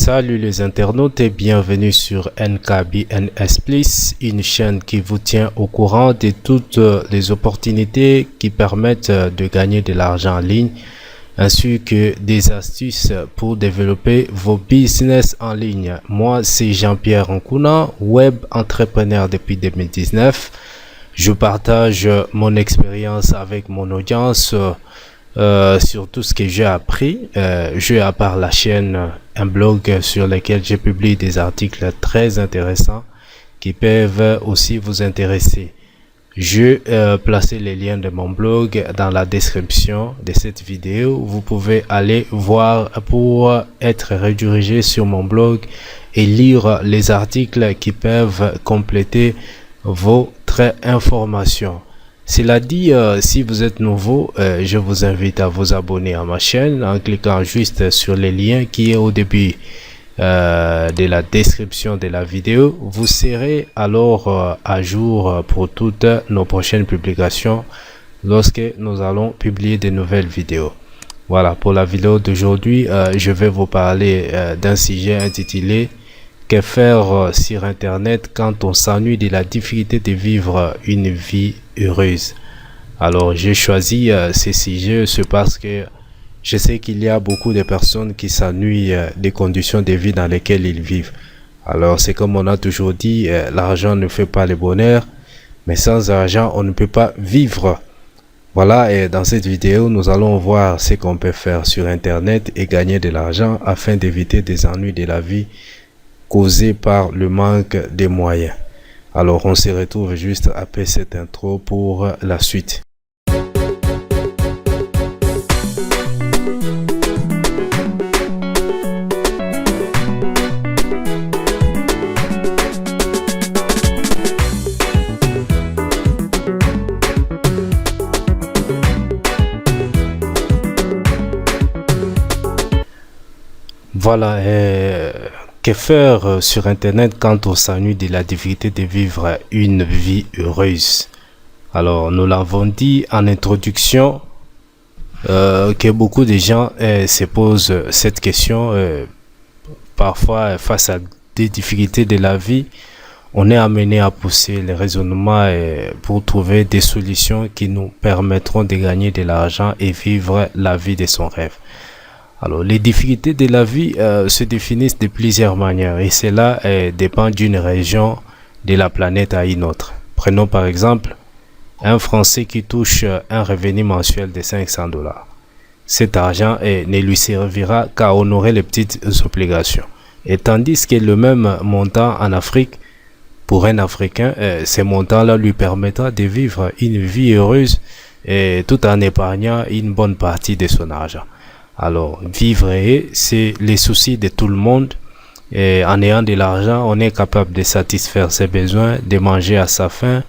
Salut les internautes et bienvenue sur NKBNS Plus, une chaîne qui vous tient au courant de toutes les opportunités qui permettent de gagner de l'argent en ligne, ainsi que des astuces pour développer vos business en ligne. Moi, c'est Jean-Pierre Nkuna, web entrepreneur depuis 2019. Je partage mon expérience avec mon audience sur tout ce que j'ai appris. J'ai à part la chaîne un blog sur lequel je publie des articles très intéressants qui peuvent aussi vous intéresser. Je placer les liens de mon blog dans la description de cette vidéo. Vous pouvez aller voir pour être redirigé sur mon blog et lire les articles qui peuvent compléter votre information. Cela dit, si vous êtes nouveau, je vous invite à vous abonner à ma chaîne en cliquant juste sur les liens qui est au début de la description de la vidéo. Vous serez alors à jour pour toutes nos prochaines publications lorsque nous allons publier de nouvelles vidéos. Voilà, pour la vidéo d'aujourd'hui, je vais vous parler d'un sujet intitulé « Que faire sur Internet quand on s'ennuie de la difficulté de vivre une vie heureuse ?» Alors, j'ai choisi ce sujet, c'est parce que je sais qu'il y a beaucoup de personnes qui s'ennuient des conditions de vie dans lesquelles ils vivent. Alors, c'est comme on a toujours dit, l'argent ne fait pas le bonheur, mais sans argent, on ne peut pas vivre. Voilà, et dans cette vidéo, nous allons voir ce qu'on peut faire sur Internet et gagner de l'argent afin d'éviter des ennuis de la vie causés par le manque de moyens. Alors, on se retrouve juste après cette intro pour la suite. Voilà, que faire sur Internet quand on s'ennuie de la difficulté de vivre une vie heureuse? Alors, nous l'avons dit en introduction que beaucoup de gens se posent cette question. Parfois, face à des difficultés de la vie, on est amené à pousser les raisonnements pour trouver des solutions qui nous permettront de gagner de l'argent et vivre la vie de son rêve. Alors, les difficultés de la vie se définissent de plusieurs manières et cela dépend d'une région de la planète à une autre. Prenons par exemple un Français qui touche un revenu mensuel de 500 $. Cet argent ne lui servira qu'à honorer les petites obligations. Et tandis que le même montant en Afrique, pour un Africain, ce montant-là lui permettra de vivre une vie heureuse tout en épargnant une bonne partie de son argent. Alors, vivre, c'est les soucis de tout le monde. Et en ayant de l'argent, on est capable de satisfaire ses besoins, de manger à sa faim,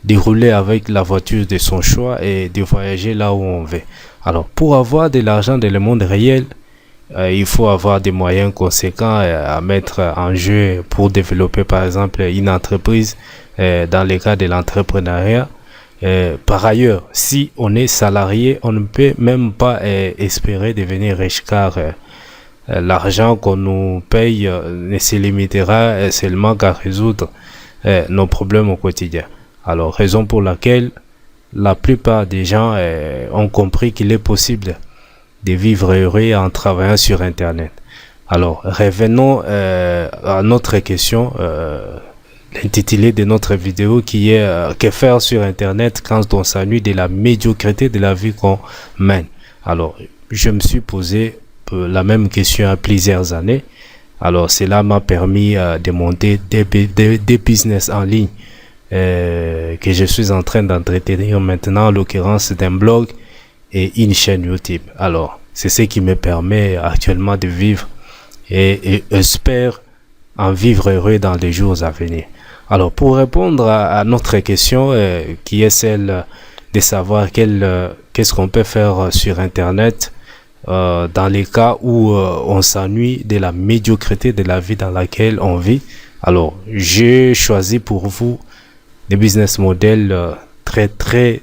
de rouler avec la voiture de son choix et de voyager là où on veut. Alors, pour avoir de l'argent dans le monde réel, il faut avoir des moyens conséquents à mettre en jeu pour développer, par exemple, une entreprise dans le cas de l'entrepreneuriat. Par ailleurs, si on est salarié, on ne peut même pas espérer devenir riche car l'argent qu'on nous paye ne se limitera seulement qu'à résoudre nos problèmes au quotidien. Alors, raison pour laquelle la plupart des gens ont compris qu'il est possible de vivre heureux en travaillant sur Internet. Alors, revenons à notre question. L'intitulé de notre vidéo qui est que faire sur Internet quand on s'ennuie de la médiocrité de la vie qu'on mène. Alors, je me suis posé la même question à plusieurs années. Alors, cela m'a permis de monter des business en ligne que je suis en train d'entretenir maintenant, en l'occurrence d'un blog et une chaîne YouTube. Alors, c'est ce qui me permet actuellement de vivre et espère en vivre heureux dans les jours à venir. Alors, pour répondre à notre question, qui est celle de savoir qu'est-ce qu'on peut faire sur Internet dans les cas où on s'ennuie de la médiocrité de la vie dans laquelle on vit. Alors, j'ai choisi pour vous des business models très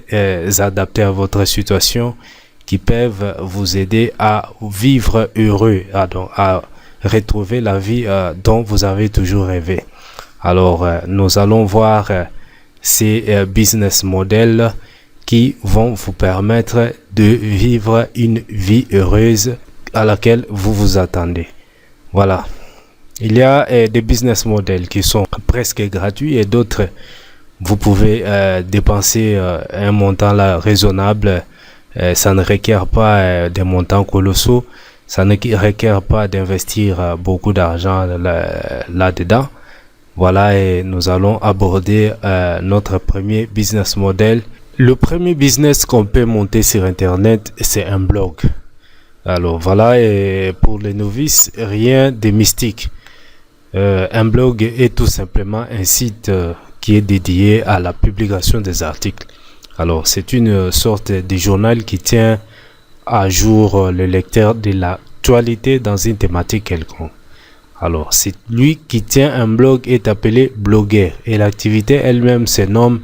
adaptés à votre situation qui peuvent vous aider à vivre heureux, à retrouver la vie dont vous avez toujours rêvé. Alors, nous allons voir ces business models qui vont vous permettre de vivre une vie heureuse à laquelle vous vous attendez. Voilà. Il y a des business models qui sont presque gratuits et d'autres, vous pouvez dépenser un montant là raisonnable. Ça ne requiert pas des montants colossaux. Ça ne requiert pas d'investir beaucoup d'argent là-dedans. Voilà, et nous allons aborder notre premier business model. Le premier business qu'on peut monter sur Internet, c'est un blog. Alors voilà, et pour les novices, rien de mystique. Un blog est tout simplement un site qui est dédié à la publication des articles. Alors c'est une sorte de journal qui tient à jour le lecteur de l'actualité dans une thématique quelconque. Alors c'est lui qui tient un blog est appelé blogueur et l'activité elle-même se nomme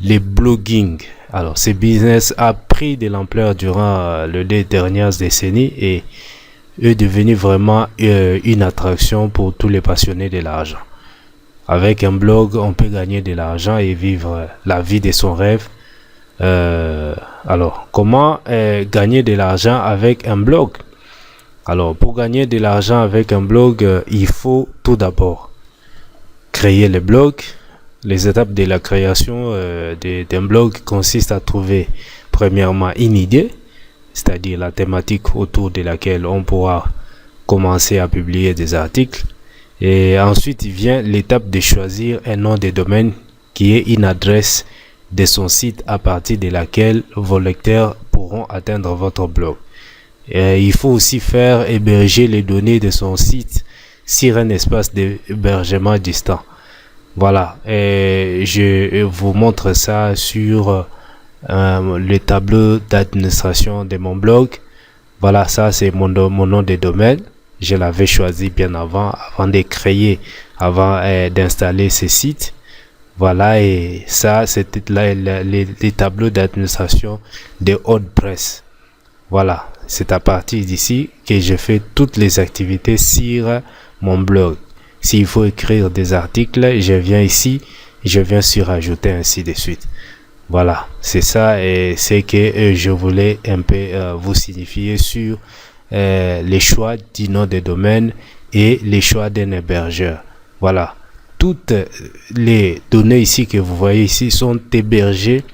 le blogging. Alors ce business a pris de l'ampleur durant les dernières décennies et est devenu vraiment une attraction pour tous les passionnés de l'argent. Avec un blog, on peut gagner de l'argent et vivre la vie de son rêve. Alors, comment gagner de l'argent avec un blog? Alors, pour gagner de l'argent avec un blog, il faut tout d'abord créer le blog. Les étapes de la création d'un blog consistent à trouver premièrement une idée, c'est-à-dire la thématique autour de laquelle on pourra commencer à publier des articles. Et ensuite, il vient l'étape de choisir un nom de domaine qui est une adresse de son site à partir de laquelle vos lecteurs pourront atteindre votre blog. Et il faut aussi faire héberger les données de son site sur un espace d'hébergement distant. Voilà, et je vous montre ça sur le tableau d'administration de mon blog. Voilà, ça c'est mon nom de domaine. Je l'avais choisi bien avant de créer, avant d'installer ce site. Voilà, et ça c'était les tableaux d'administration de WordPress. Voilà, c'est à partir d'ici que je fais toutes les activités sur mon blog. S'il faut écrire des articles, je viens ici, je viens surajouter ainsi de suite. Voilà, c'est ça et c'est que je voulais un peu vous signifier sur les choix du nom de domaine et les choix d'un hébergeur. Voilà, toutes les données ici que vous voyez ici sont hébergées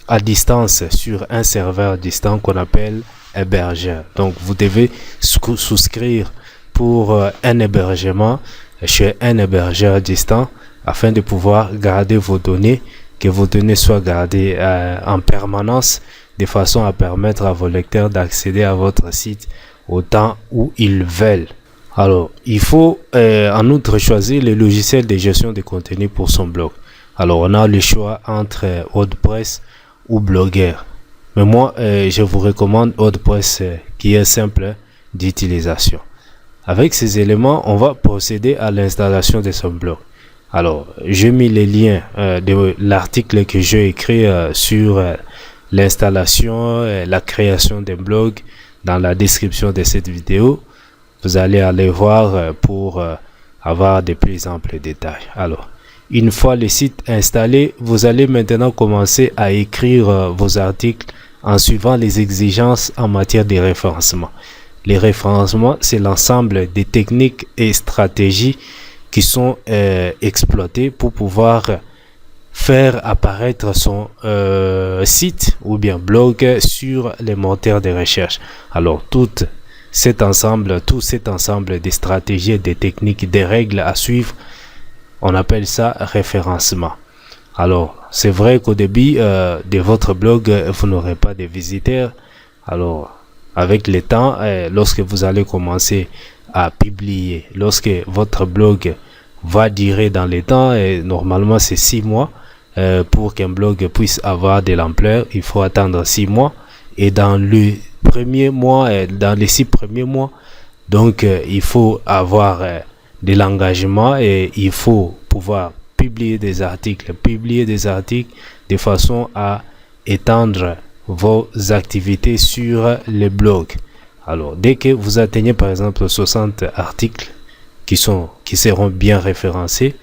à distance sur un serveur distant qu'on appelle hébergeur. Donc vous devez souscrire pour un hébergement chez un hébergeur distant afin de pouvoir garder vos données, que vos données soient gardées en permanence de façon à permettre à vos lecteurs d'accéder à votre site au temps où ils veulent. Alors, il faut en outre choisir le logiciel de gestion de contenu pour son blog. Alors, on a le choix entre WordPress ou Blogger. Mais moi, je vous recommande WordPress qui est simple d'utilisation. Avec ces éléments, on va procéder à l'installation de son blog. Alors, j'ai mis les liens de l'article que j'ai écrit sur l'installation et la création d'un blog dans la description de cette vidéo. Vous allez aller voir pour avoir de plus amples détails. Alors, une fois le site installé, vous allez maintenant commencer à écrire vos articles en suivant les exigences en matière de référencement. Les référencements, c'est l'ensemble des techniques et stratégies qui sont exploitées pour pouvoir faire apparaître son site ou bien blog sur les moteurs de recherche. Alors, tout cet ensemble de stratégies, de techniques, de règles à suivre, on appelle ça référencement. Alors, c'est vrai qu'au début de votre blog, vous n'aurez pas de visiteurs. Alors, avec le temps, lorsque vous allez commencer à publier, lorsque votre blog va durer dans le temps, et normalement c'est 6 mois, pour qu'un blog puisse avoir de l'ampleur, il faut attendre 6 mois. Et dans le premier mois, dans les 6 premiers mois, donc il faut avoir de l'engagement et il faut pouvoir publier des articles de façon à étendre vos activités sur le blog. Alors, dès que vous atteignez par exemple 60 articles qui seront bien référencés,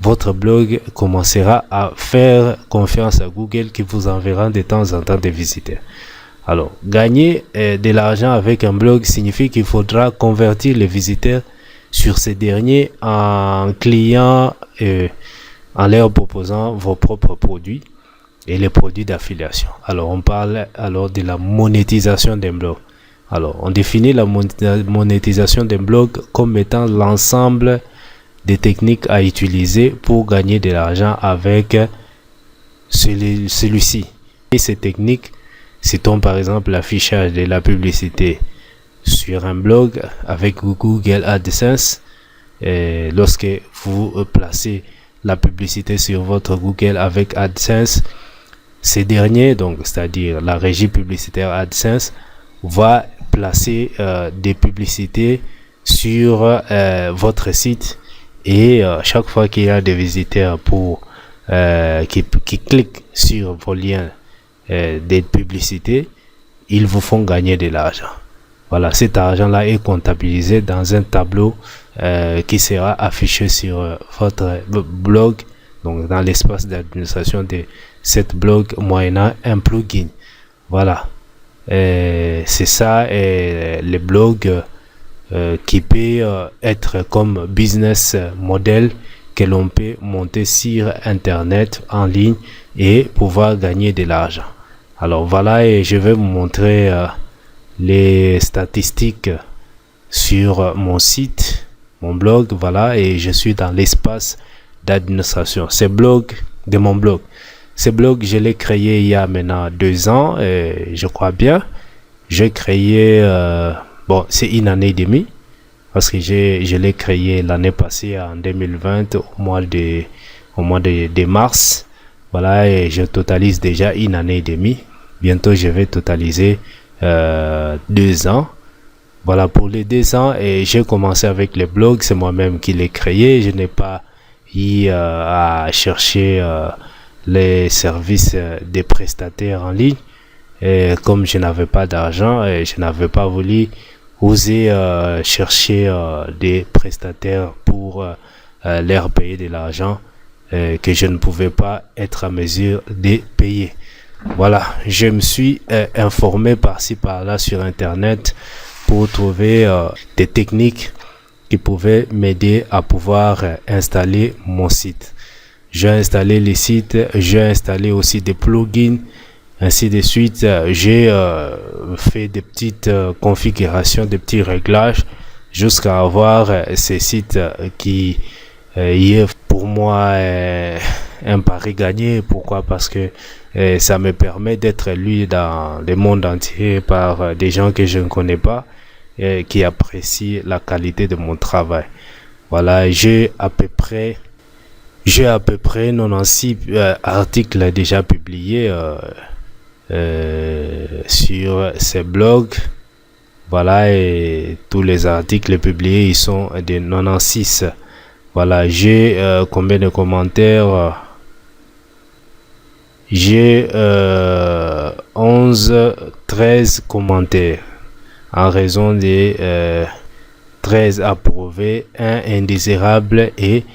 votre blog commencera à faire confiance à Google qui vous enverra de temps en temps des visiteurs. Alors, gagner de l'argent avec un blog signifie qu'il faudra convertir les visiteurs sur ces derniers en clients en leur proposant vos propres produits et les produits d'affiliation. Alors, on parle alors de la monétisation d'un blog. Alors, on définit la monétisation d'un blog comme étant l'ensemble des techniques à utiliser pour gagner de l'argent avec celui-ci. Et ces techniques, citons par exemple l'affichage de la publicité sur un blog avec Google AdSense. Et lorsque vous placez la publicité sur votre Google avec AdSense, ces derniers, donc c'est-à-dire la régie publicitaire AdSense, va placer des publicités sur votre site. Et chaque fois qu'il y a des visiteurs qui cliquent sur vos liens des publicités, ils vous font gagner de l'argent. Voilà, cet argent-là est comptabilisé dans un tableau qui sera affiché sur votre blog, donc dans l'espace d'administration de cette blog moyennant un plugin. Voilà, c'est ça, les blogs qui peut être comme business model que l'on peut monter sur internet en ligne et pouvoir gagner de l'argent. Alors voilà, et je vais vous montrer les statistiques sur mon site, mon blog. Voilà, et je suis dans l'espace d'administration. Ce blog de mon blog, ce blog je l'ai créé il y a maintenant 2 ans, je crois bien. J'ai créé bon, c'est une année et demie parce que je l'ai créé l'année passée en 2020 au mois de mars. Voilà, et je totalise déjà une année et demie. Bientôt je vais totaliser 2 ans. Voilà, pour les 2 ans, et j'ai commencé avec le blog, c'est moi-même qui l'ai créé. Je n'ai pas eu à chercher les services des prestataires en ligne. Et comme je n'avais pas d'argent, et je n'avais pas voulu oser chercher des prestataires pour leur payer de l'argent que je ne pouvais pas être à mesure de payer. Voilà, je me suis informé par-ci par-là sur internet pour trouver des techniques qui pouvaient m'aider à pouvoir installer mon site. J'ai installé les sites, j'ai installé aussi des plugins, ainsi de suite. J'ai fait des petites configurations, des petits réglages jusqu'à avoir ces sites qui est pour moi un pari gagné. Pourquoi? Parce que ça me permet d'être lu dans le monde entier par des gens que je ne connais pas et qui apprécient la qualité de mon travail. Voilà, j'ai à peu près 96 articles déjà publiés sur ces blogs. Voilà, et tous les articles publiés, ils sont de 96. Voilà, j'ai combien de commentaires? J'ai 13 commentaires en raison des 13 approuvés, 1 indésirable et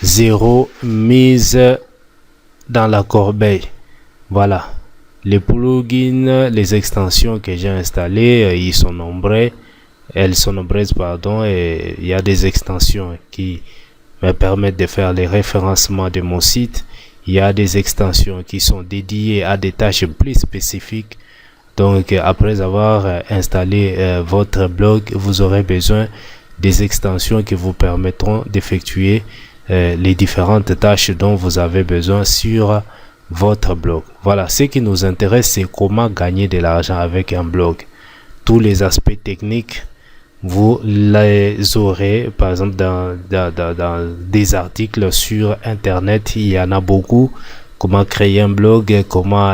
0 mise dans la corbeille. Voilà, les plugins, les extensions que j'ai installées, elles sont nombreuses, pardon, et il y a des extensions qui me permettent de faire les référencements de mon site. Il y a des extensions qui sont dédiées à des tâches plus spécifiques. Donc, après avoir installé votre blog, vous aurez besoin des extensions qui vous permettront d'effectuer les différentes tâches dont vous avez besoin sur votre blog. Voilà, ce qui nous intéresse, c'est comment gagner de l'argent avec un blog. Tous les aspects techniques, vous les aurez, par exemple, dans des articles sur Internet. Il y en a beaucoup. Comment créer un blog, comment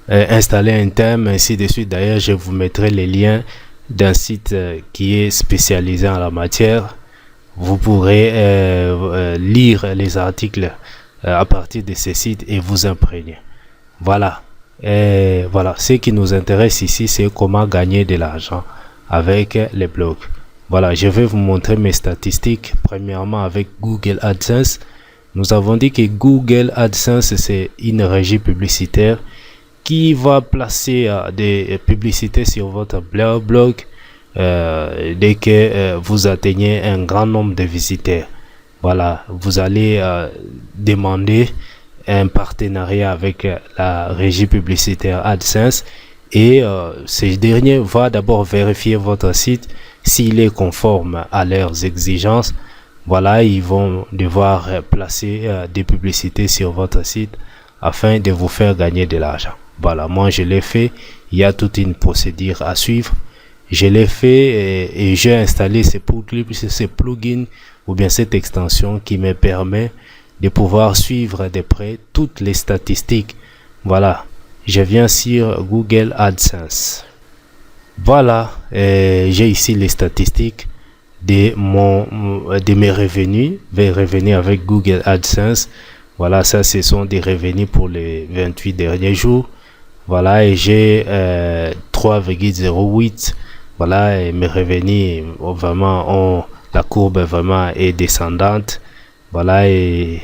installer un thème, ainsi de suite. D'ailleurs, je vous mettrai les liens d'un site qui est spécialisé en la matière. Vous pourrez lire les articles à partir de ces sites et vous imprégner. Voilà. Et voilà, ce qui nous intéresse ici, c'est comment gagner de l'argent avec les blogs. Voilà, je vais vous montrer mes statistiques. Premièrement, avec Google AdSense. Nous avons dit que Google AdSense, c'est une régie publicitaire qui va placer des publicités sur votre blog dès que vous atteignez un grand nombre de visiteurs. Voilà, vous allez demander un partenariat avec la régie publicitaire AdSense et ce dernier va d'abord vérifier votre site s'il est conforme à leurs exigences. Voilà, ils vont devoir placer des publicités sur votre site afin de vous faire gagner de l'argent. Voilà, moi je l'ai fait. Il y a toute une procédure à suivre. Je l'ai fait et j'ai installé ces plugins ou bien cette extension qui me permet de pouvoir suivre de près toutes les statistiques. Voilà, je viens sur Google AdSense. Voilà, j'ai ici les statistiques de mes revenus avec Google AdSense. Voilà, ça ce sont des revenus pour les 28 derniers jours. Voilà, et j'ai 3,08. Voilà, et mes revenus vraiment la courbe vraiment est descendante. Voilà, et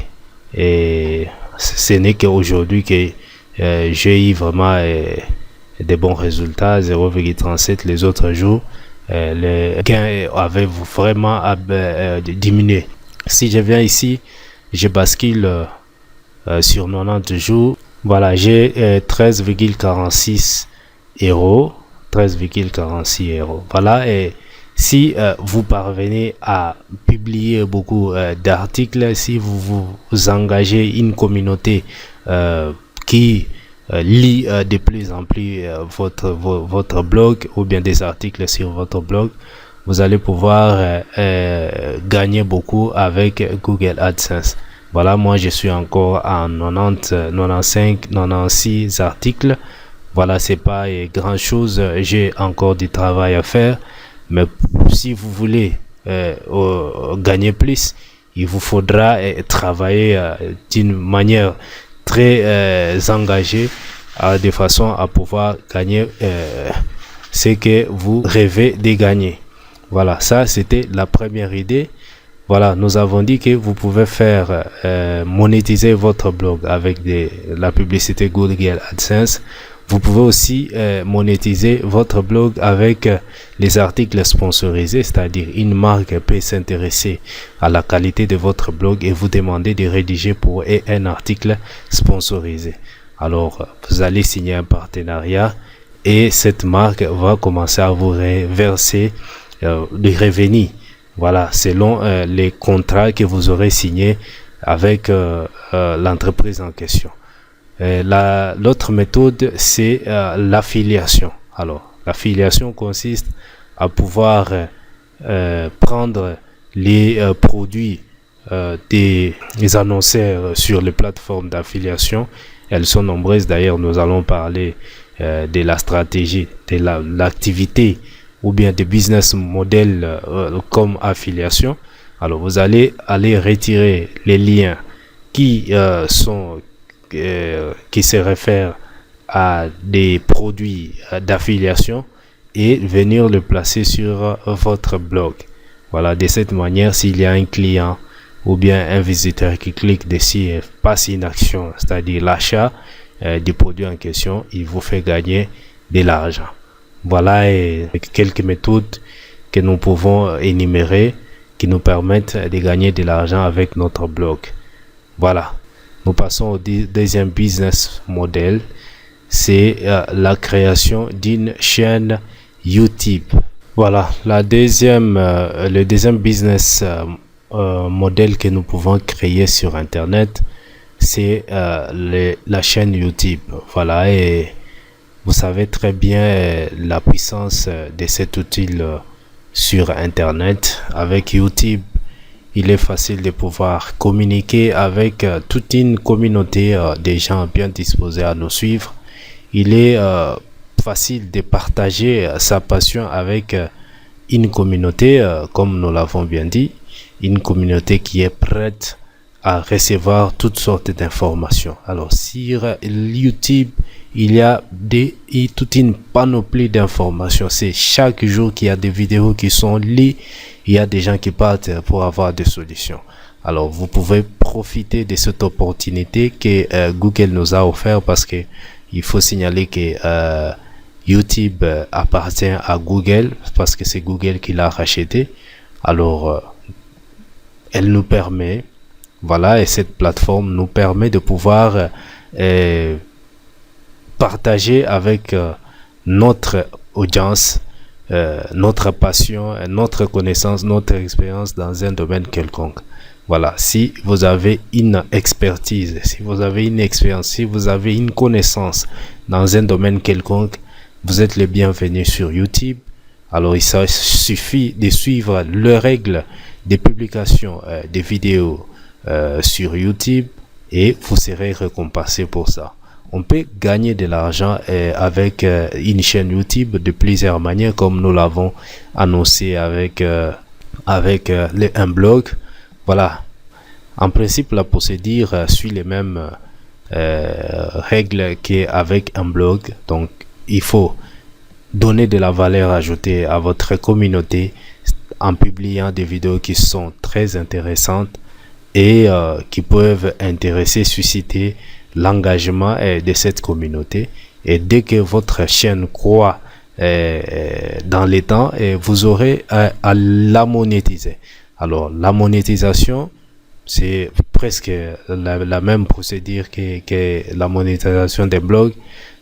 ce n'est qu'aujourd'hui que j'ai eu vraiment des bons résultats, 0,37. Les autres jours, les gains avaient vraiment diminué. Si je viens ici, je bascule sur 90 jours. Voilà, j'ai 13,46 euros. 13,46 euros. Voilà, et si vous parvenez à publier beaucoup d'articles, si vous engagez une communauté qui lit de plus en plus votre blog ou bien des articles sur votre blog, vous allez pouvoir gagner beaucoup avec Google AdSense. Voilà, moi je suis encore en 96 articles. Voilà, c'est pas grand chose, j'ai encore du travail à faire, mais si vous voulez gagner plus, il vous faudra travailler d'une manière très engagée de façon à pouvoir gagner ce que vous rêvez de gagner. Voilà, ça c'était la première idée. Voilà, nous avons dit que vous pouvez faire monétiser votre blog avec la publicité Google AdSense. Vous pouvez aussi monétiser votre blog avec les articles sponsorisés, c'est-à-dire une marque peut s'intéresser à la qualité de votre blog et vous demander de rédiger pour un article sponsorisé. Alors, vous allez signer un partenariat et cette marque va commencer à vous verser des revenus. Voilà, selon les contrats que vous aurez signés avec l'entreprise en question. L'autre méthode, c'est l'affiliation. Alors, l'affiliation consiste à pouvoir prendre les produits des annonceurs sur les plateformes d'affiliation. Elles sont nombreuses. D'ailleurs, nous allons parler de la stratégie, de l'activité ou bien des business models comme affiliation. Alors, vous allez aller retirer les liens qui se réfèrent à des produits d'affiliation et venir le placer sur votre blog. Voilà, de cette manière, s'il y a un client ou bien un visiteur qui clique dessus et passe une action, c'est-à-dire l'achat du produit en question, il vous fait gagner de l'argent. Voilà quelques méthodes que nous pouvons énumérer qui nous permettent de gagner de l'argent avec notre blog. Voilà. Nous passons au deuxième business model, c'est la création d'une chaîne YouTube. Voilà, le deuxième business modèle que nous pouvons créer sur Internet, c'est la chaîne YouTube. Voilà, et vous savez très bien la puissance de cet outil sur Internet. Avec YouTube, il est facile de pouvoir communiquer avec toute une communauté de gens bien disposés à nous suivre. Il est facile de partager sa passion avec une communauté, comme nous l'avons bien dit, une communauté qui est prête à recevoir toutes sortes d'informations. Alors sur YouTube, il y a toute une panoplie d'informations. C'est chaque jour qu'il y a des vidéos qui sont liées, il y a des gens qui partent pour avoir des solutions. Alors vous pouvez profiter de cette opportunité que Google nous a offert, parce que il faut signaler que YouTube appartient à Google, parce que c'est Google qui l'a racheté. Alors elle nous permet, voilà, et cette plateforme nous permet de pouvoir partager avec notre audience notre passion, notre connaissance, notre expérience dans un domaine quelconque. Voilà, si vous avez une expertise, si vous avez une expérience, si vous avez une connaissance dans un domaine quelconque, vous êtes les bienvenus sur YouTube. Alors il suffit de suivre les règles des publications des vidéos sur YouTube et vous serez récompensé pour ça. On peut gagner de l'argent avec une chaîne YouTube de plusieurs manières, comme nous l'avons annoncé avec un blog. Voilà. En principe, la procédure suit les mêmes règles qu'avec un blog. Donc, il faut donner de la valeur ajoutée à votre communauté en publiant des vidéos qui sont très intéressantes et qui peuvent intéresser, susciter l'engagement de cette communauté. Et dès que votre chaîne croît dans les temps, vous aurez à la monétiser. Alors la monétisation, c'est presque la même procédure que la monétisation des blogs.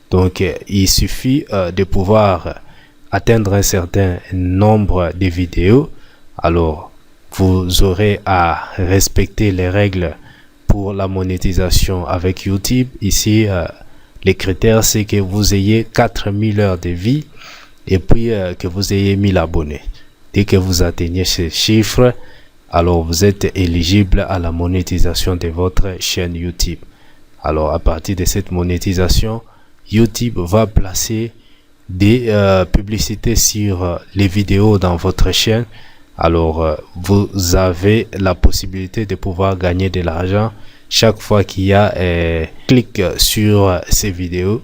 Donc il suffit de pouvoir atteindre un certain nombre de vidéos. Alors vous aurez à respecter les règles pour la monétisation avec YouTube. Ici les critères, c'est que vous ayez 4000 heures de vie et puis que vous ayez 1000 abonnés. Dès que vous atteignez ces chiffres, alors vous êtes éligible à la monétisation de votre chaîne YouTube. Alors à partir de cette monétisation, YouTube va placer des publicités sur les vidéos dans votre chaîne. Alors vous avez la possibilité de pouvoir gagner de l'argent chaque fois qu'il y a clic sur ces vidéos.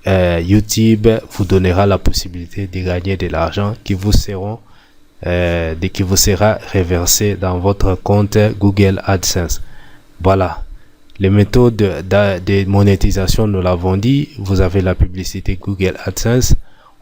YouTube vous donnera la possibilité de gagner de l'argent qui vous sera reversé dans votre compte Google AdSense. Voilà. Les méthodes de monétisation, nous l'avons dit. Vous avez la publicité Google AdSense.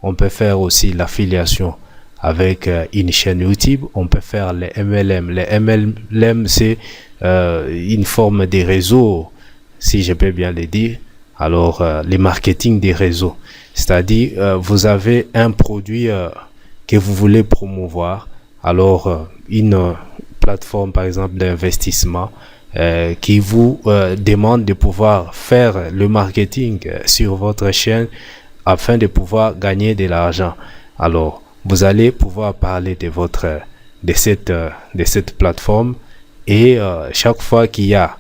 On peut faire aussi l'affiliation avec une chaîne YouTube. On peut faire les MLM. Les MLM, c'est une forme de réseau, si je peux bien le dire. Alors, les marketing des réseaux. C'est-à-dire, vous avez un produit que vous voulez promouvoir. Alors, une plateforme, par exemple, d'investissement qui vous demande de pouvoir faire le marketing sur votre chaîne afin de pouvoir gagner de l'argent. Alors, vous allez pouvoir parler de cette plateforme et chaque fois qu'il y a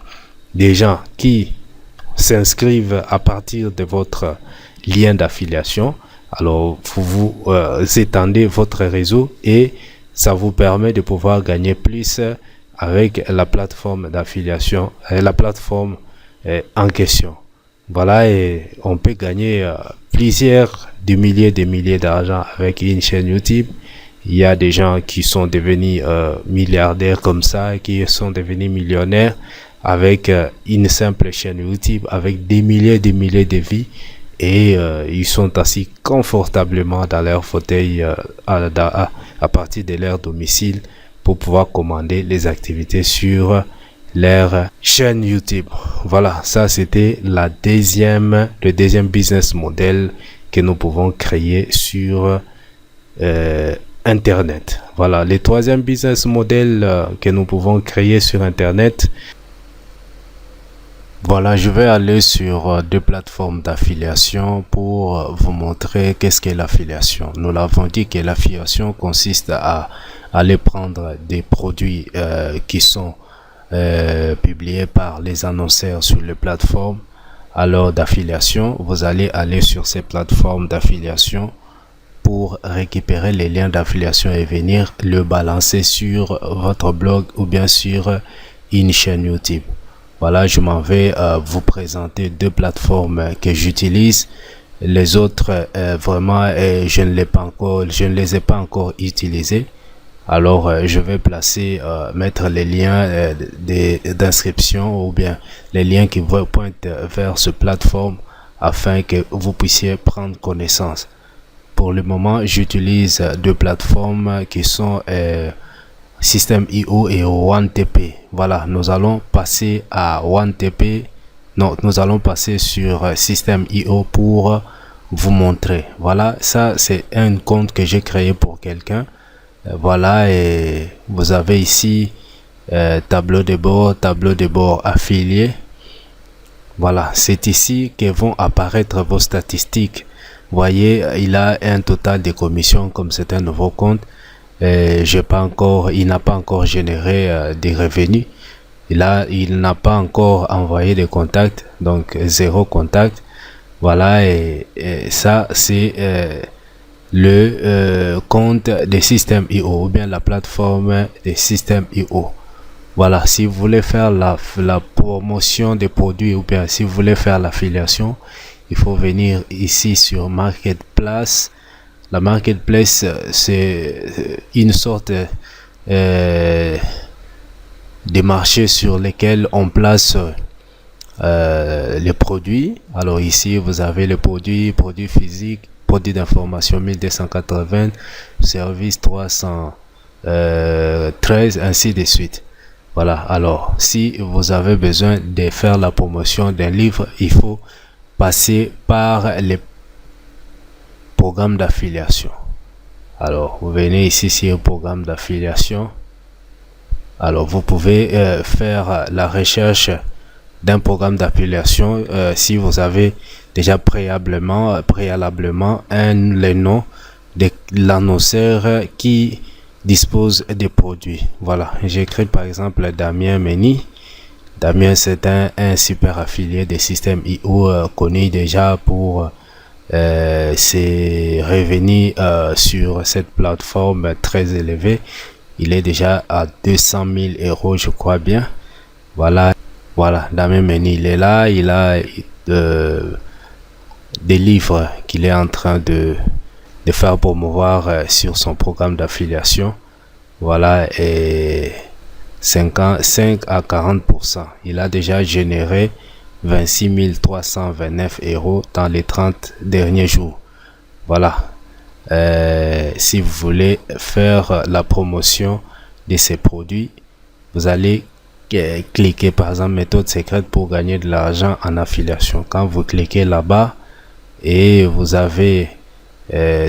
des gens qui s'inscrivent à partir de votre lien d'affiliation, alors vous étendez votre réseau et ça vous permet de pouvoir gagner plus avec la plateforme d'affiliation et la plateforme en question. Voilà, et on peut gagner plusieurs milliers d'argent avec une chaîne YouTube. Il y a des gens qui sont devenus milliardaires comme ça, qui sont devenus millionnaires avec une simple chaîne YouTube, avec des milliers de vies, et ils sont assis confortablement dans leur fauteuil à partir de leur domicile pour pouvoir commander les activités sur leur chaîne YouTube. Voilà, ça c'était le deuxième business model que nous pouvons créer sur Internet. Voilà, le troisième business model que nous pouvons créer sur Internet. Voilà, je vais aller sur deux plateformes d'affiliation pour vous montrer qu'est-ce qu'est l'affiliation. Nous l'avons dit que l'affiliation consiste à aller prendre des produits qui sont publiés par les annonceurs sur les plateformes. Alors d'affiliation, vous allez aller sur ces plateformes d'affiliation pour récupérer les liens d'affiliation et venir le balancer sur votre blog ou bien sur une chaîne YouTube. Voilà, je m'en vais vous présenter deux plateformes que j'utilise. Les autres, vraiment, je ne les ai pas encore utilisées. Alors, je vais mettre les liens d'inscription ou bien les liens qui vous pointent vers cette plateforme afin que vous puissiez prendre connaissance. Pour le moment, j'utilise deux plateformes qui sont System.io et OneTP. Voilà, nous allons passer à OneTP. Non, nous allons passer sur System.io pour vous montrer. Voilà, ça c'est un compte que j'ai créé pour quelqu'un. Voilà, et vous avez ici tableau de bord affilié. Voilà, c'est ici que vont apparaître vos statistiques. Voyez, il a un total de commissions comme c'est un nouveau compte. Il n'a pas encore généré des revenus. Il n'a pas encore envoyé de contacts, donc 0 contact. Voilà, et ça c'est le compte de System.io ou bien la plateforme de System.io. Voilà, si vous voulez faire la promotion des produits ou bien si vous voulez faire l'affiliation, il faut venir ici sur Marketplace. La Marketplace, c'est une sorte de marché sur lesquels on place les produits. Alors ici, vous avez les produits physiques, produits d'information 1280, service 313, ainsi de suite. Voilà, alors si vous avez besoin de faire la promotion d'un livre, il faut passer par les programmes d'affiliation. Alors, vous venez ici sur programme d'affiliation. Alors, vous pouvez faire la recherche d'un programme d'affiliation si vous avez déjà préalablement les noms de l'annonceur qui dispose des produits. Voilà, j'écris par exemple Damien Meni. Damien, c'est un super affilié des System.io connu déjà pour ses revenus sur cette plateforme très élevés. Il est déjà à 200 000 euros, je crois bien. Voilà, Damien Meni, il est là. Il a des livres qu'il est en train de faire promouvoir sur son programme d'affiliation. Voilà, et 5 à 40%. Il a déjà généré 26 329 euros dans les 30 derniers jours. Voilà. Si vous voulez faire la promotion de ces produits, vous allez cliquer par exemple méthode secrète pour gagner de l'argent en affiliation. Quand vous cliquez là-bas et vous avez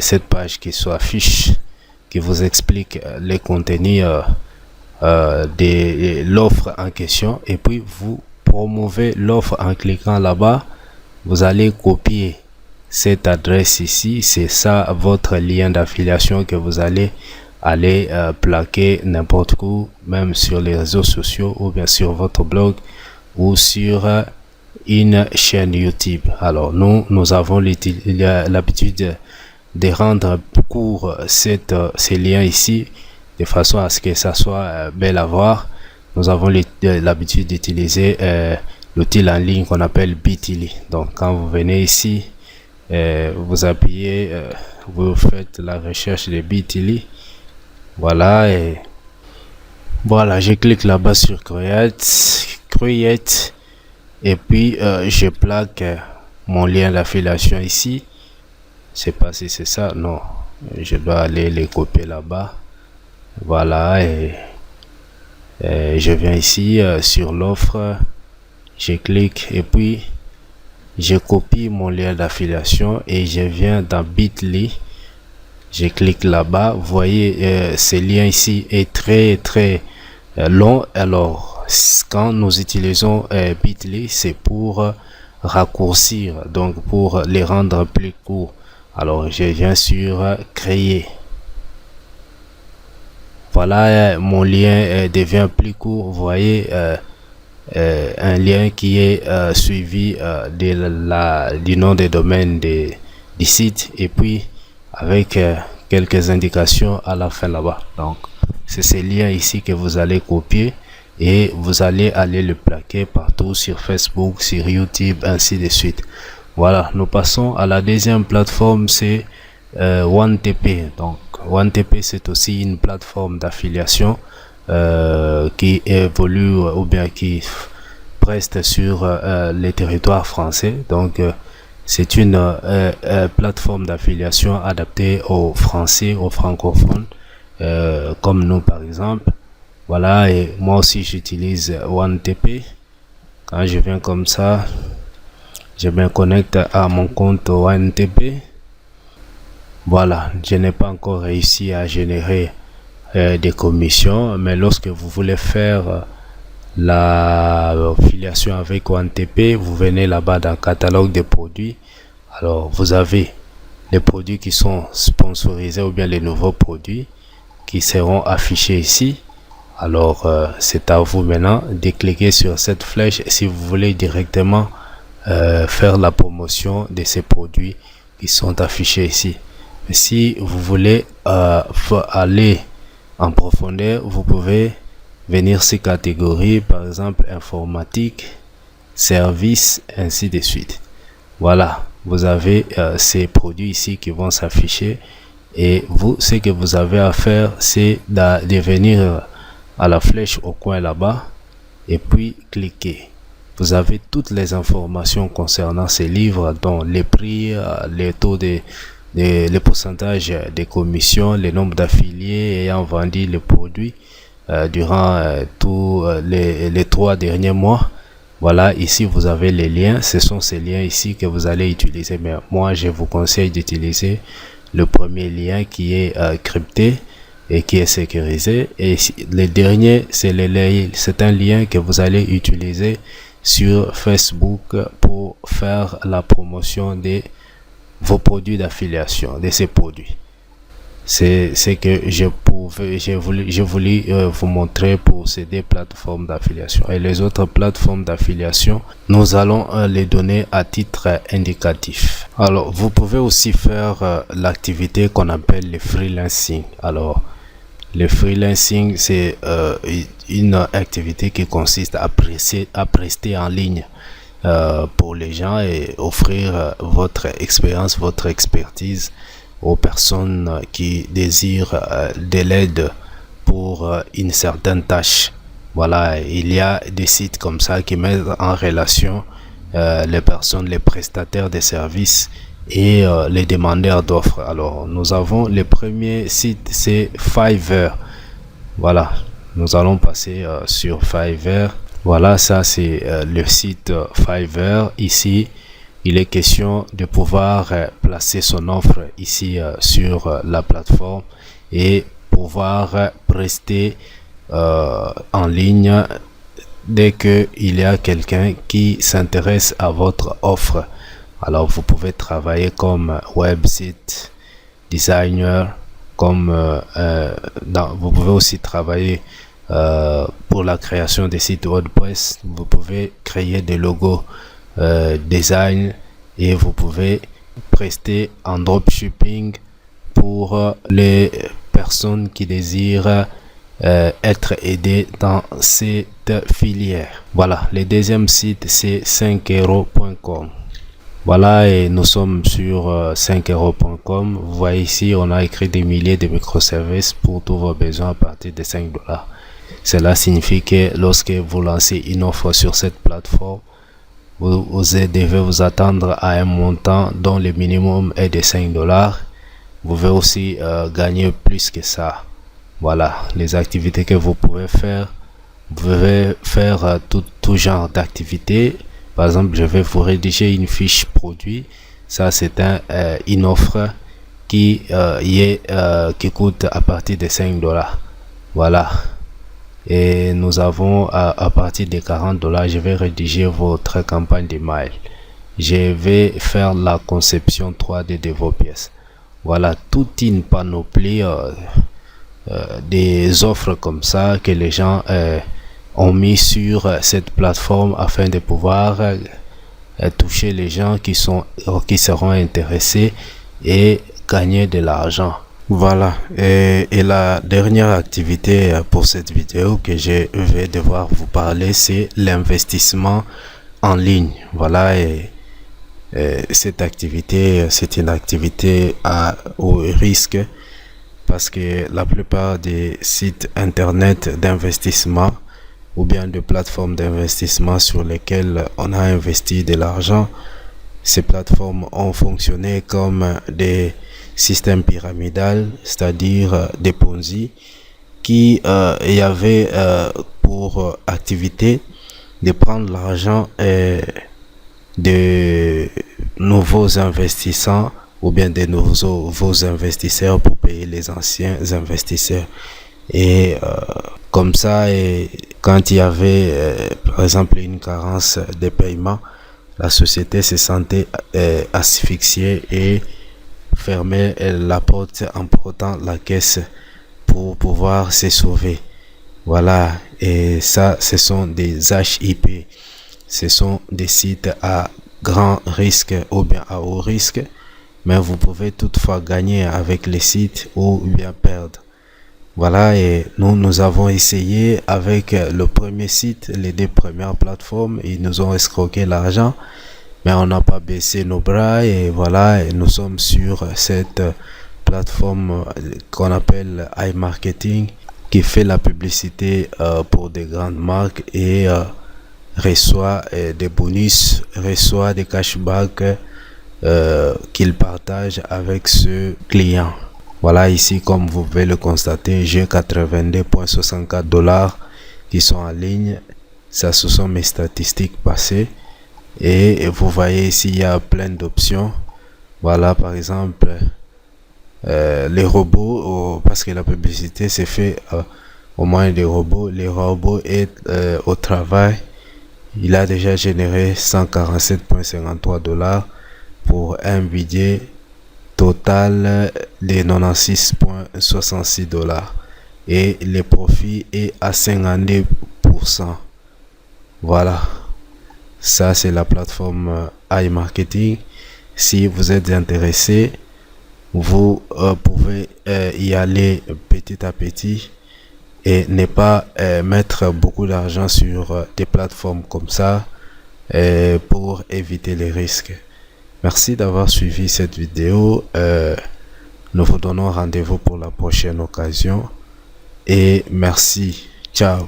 cette page qui s'affiche, qui vous explique les contenus de l'offre en question, et puis vous promouvez l'offre en cliquant là-bas. Vous allez copier cette adresse ici, c'est ça votre lien d'affiliation que vous allez plaquer n'importe où, même sur les réseaux sociaux ou bien sur votre blog ou sur une chaîne YouTube. Alors nous avons l'habitude de rendre court ces liens ici de façon à ce que ça soit bel à voir. Nous avons l'habitude d'utiliser l'outil en ligne qu'on appelle Bitly. Donc quand vous venez ici, vous appuyez, vous faites la recherche de Bitly. Voilà, et voilà, je clique là-bas sur Create, et puis je plaque mon lien d'affiliation ici. Je sais pas si c'est ça, non, je dois aller les copier là-bas. Voilà, et je viens ici sur l'offre, je clique et puis je copie mon lien d'affiliation et je viens dans Bitly. Je clique là-bas. Vous voyez, ce lien ici est très long. Alors, quand nous utilisons Bitly, c'est pour raccourcir, donc pour les rendre plus courts. Alors, je viens sur créer. Voilà, mon lien devient plus court. Vous voyez, un lien qui est suivi du nom de domaine du site, et puis avec quelques indications à la fin là-bas. Donc c'est ces liens ici que vous allez copier et vous allez aller le plaquer partout sur Facebook, sur YouTube, ainsi de suite. Voilà, nous passons à la deuxième plateforme, c'est OneTP. Donc OneTP, c'est aussi une plateforme d'affiliation qui évolue ou bien qui preste sur les territoires français. Donc c'est une plateforme d'affiliation adaptée aux Français, aux francophones, comme nous par exemple. Voilà, et moi aussi j'utilise OneTP. Quand je viens comme ça, je me connecte à mon compte OneTP. Voilà, je n'ai pas encore réussi à générer des commissions, mais lorsque vous voulez faire la filiation avec OneTP, vous venez là-bas dans le catalogue des produits. Alors vous avez les produits qui sont sponsorisés ou bien les nouveaux produits qui seront affichés ici. Alors c'est à vous maintenant de cliquer sur cette flèche si vous voulez directement faire la promotion de ces produits qui sont affichés ici. Mais si vous voulez aller en profondeur, vous pouvez venir ces catégories, par exemple informatique, services, ainsi de suite. Voilà, vous avez ces produits ici qui vont s'afficher, et vous, ce que vous avez à faire, c'est de venir à la flèche au coin là-bas et puis cliquer. Vous avez toutes les informations concernant ces livres, dont les prix, les taux les pourcentages des commissions, le nombre d'affiliés ayant vendu le produit durant tous les 3 derniers mois. Voilà, ici vous avez les liens. Ce sont ces liens ici que vous allez utiliser, mais moi je vous conseille d'utiliser le premier lien qui est crypté et qui est sécurisé, et le dernier c'est un lien que vous allez utiliser sur Facebook pour faire la promotion de vos produits d'affiliation, de ces produits. C'est ce que j'ai voulu vous montrer pour ces deux plateformes d'affiliation. Et les autres plateformes d'affiliation, nous allons les donner à titre indicatif. Alors vous pouvez aussi faire l'activité qu'on appelle le freelancing. Alors le freelancing, c'est une activité qui consiste à prester en ligne pour les gens et offrir votre expérience, votre expertise aux personnes qui désirent de l'aide pour une certaine tâche. Voilà, il y a des sites comme ça qui mettent en relation les personnes, les prestataires de services et les demandeurs d'offres. Alors nous avons le premier site, c'est Fiverr. Voilà, nous allons passer sur Fiverr. Voilà, ça c'est le site Fiverr. Ici il est question de pouvoir placer son offre ici sur la plateforme et pouvoir prester en ligne dès que il y a quelqu'un qui s'intéresse à votre offre. Alors vous pouvez travailler comme website designer, comme vous pouvez aussi travailler pour la création des sites WordPress. Vous pouvez créer des logos design, et vous pouvez prester en dropshipping pour les personnes qui désirent être aidées dans cette filière. Voilà, le deuxième site c'est 5euros.com. Voilà, et nous sommes sur 5euros.com. Vous voyez ici, on a écrit des milliers de microservices pour tous vos besoins à partir de $5. Cela signifie que lorsque vous lancez une offre sur cette plateforme, vous devez vous attendre à un montant dont le minimum est de $5. Vous pouvez aussi gagner plus que ça. Voilà, les activités que vous pouvez faire. Vous pouvez faire tout genre d'activités. Par exemple, je vais vous rédiger une fiche produit. Ça, c'est une offre qui coûte à partir de $5. Voilà. Et nous avons à partir de $40, je vais rédiger votre campagne d'email. Je vais faire la conception 3D de vos pièces. Voilà, toute une panoplie des offres comme ça que les gens ont mis sur cette plateforme afin de pouvoir toucher les gens qui seront intéressés et gagner de l'argent. Voilà, et la dernière activité pour cette vidéo que je vais devoir vous parler, c'est l'investissement en ligne. Voilà, et cette activité, c'est une activité au risque parce que la plupart des sites internet d'investissement ou bien de plateformes d'investissement sur lesquelles on a investi de l'argent, ces plateformes ont fonctionné comme des systèmes pyramidales, c'est-à-dire des Ponzi, qui y avaient pour activité de prendre l'argent de nouveaux investisseurs ou bien de nouveaux investisseurs pour payer les anciens investisseurs. Et comme ça, et quand il y avait par exemple une carence de paiement, la société se sentait asphyxiée et fermait la porte en portant la caisse pour pouvoir se sauver. Voilà, et ça, ce sont des HIP. Ce sont des sites à grand risque ou bien à haut risque, mais vous pouvez toutefois gagner avec les sites ou bien perdre. Voilà, et nous avons essayé avec le premier site, les deux premières plateformes, ils nous ont escroqué l'argent, mais on n'a pas baissé nos bras et voilà, et nous sommes sur cette plateforme qu'on appelle iMarketing qui fait la publicité pour des grandes marques et reçoit des bonus, reçoit des cashbacks qu'il partage avec ce client. Voilà, ici comme vous pouvez le constater, j'ai 82,64 $ qui sont en ligne. Ça, ce sont mes statistiques passées. Et vous voyez ici, il y a plein d'options. Voilà, par exemple, les robots, parce que la publicité s'est fait au moyen des robots. Les robots est au travail. Il a déjà généré 147,53 $ pour un budget total de 96,66 $. Et le profit est à 52%. Voilà. Ça, c'est la plateforme iMarketing. Si vous êtes intéressé, vous pouvez y aller petit à petit et ne pas mettre beaucoup d'argent sur des plateformes comme ça pour éviter les risques. Merci d'avoir suivi cette vidéo. Nous vous donnons rendez-vous pour la prochaine occasion et merci. Ciao.